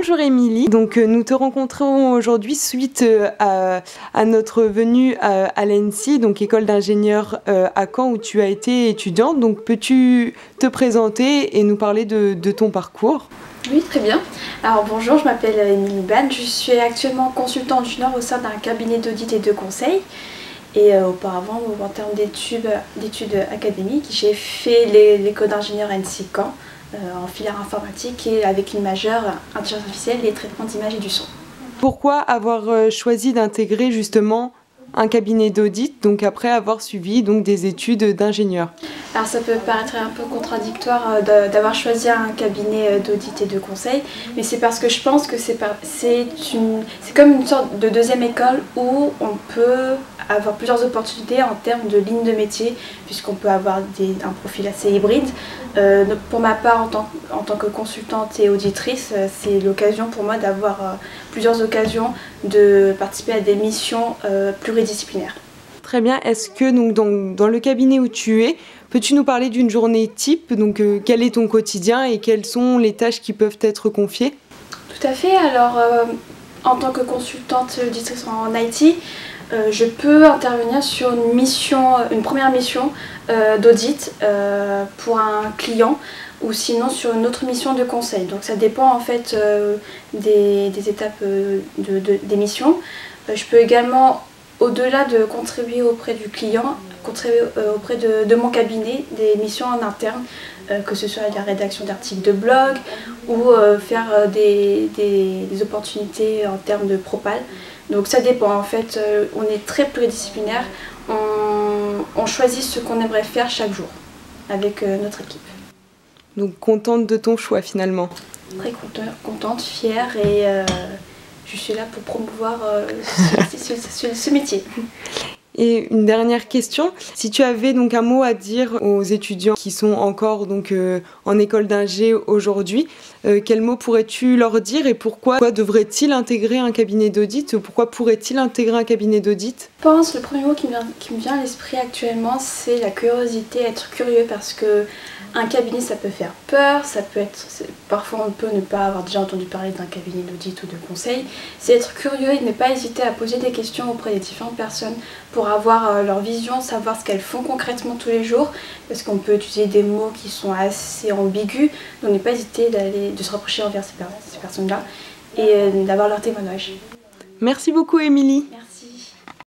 Bonjour Émilie, donc nous te rencontrons aujourd'hui suite à notre venue à l'ENSI, donc école d'ingénieurs à Caen où tu as été étudiante. Donc peux-tu te présenter et nous parler de ton parcours? Oui, très bien. Alors bonjour, je m'appelle Émilie Ban, je suis actuellement consultante junior au sein d'un cabinet d'audit et de conseil. Et auparavant, en termes d'études académiques, j'ai fait l'école d'ingénieur ENSI Caen en filière informatique et avec une majeure intelligence artificielle et traitement d'image et du son. Pourquoi avoir choisi d'intégrer justement un cabinet d'audit, donc après avoir suivi donc, des études d'ingénieur? Alors ça peut paraître un peu contradictoire d'avoir choisi un cabinet d'audit et de conseil, mais c'est parce que je pense que c'est comme une sorte de deuxième école où on peut avoir plusieurs opportunités en termes de ligne de métier, puisqu'on peut avoir un profil assez hybride. Pour ma part, en tant que consultante et auditrice, c'est l'occasion pour moi d'avoir plusieurs occasions de participer à des missions pluridisciplinaires. Très bien. Est-ce que donc, dans le cabinet où tu es, peux-tu nous parler d'une journée type? Donc, quel est ton quotidien et quelles sont les tâches qui peuvent être confiées? Tout à fait. Alors, en tant que consultante auditrice en IT, je peux intervenir sur une première mission d'audit pour un client ou sinon sur une autre mission de conseil. Donc ça dépend en fait des étapes des missions. Je peux également, au-delà de contribuer auprès du client, contribuer auprès de mon cabinet, des missions en interne, que ce soit la rédaction d'articles de blog ou faire des opportunités en termes de propal. Donc ça dépend en fait, on est très pluridisciplinaire, on choisit ce qu'on aimerait faire chaque jour avec notre équipe. Donc contente de ton choix finalement? Très contente, fière et je suis là pour promouvoir ce métier. Et une dernière question, si tu avais donc un mot à dire aux étudiants qui sont encore donc, en école d'ingé aujourd'hui, quel mot pourrais-tu leur dire et pourquoi devraient-ils intégrer un cabinet d'audit? Pourquoi pourraient-ils intégrer un cabinet d'audit? Je pense le premier mot qui me vient à l'esprit actuellement, c'est la curiosité, être curieux parce que un cabinet ça peut faire peur, parfois on peut ne pas avoir déjà entendu parler d'un cabinet d'audit ou de conseil. C'est être curieux et ne pas hésiter à poser des questions auprès des différentes personnes pour avoir leur vision, savoir ce qu'elles font concrètement tous les jours, parce qu'on peut utiliser des mots qui sont assez ambigus, donc ne pas hésiter de se rapprocher envers ces personnes-là et d'avoir leur témoignage. Merci beaucoup Émilie.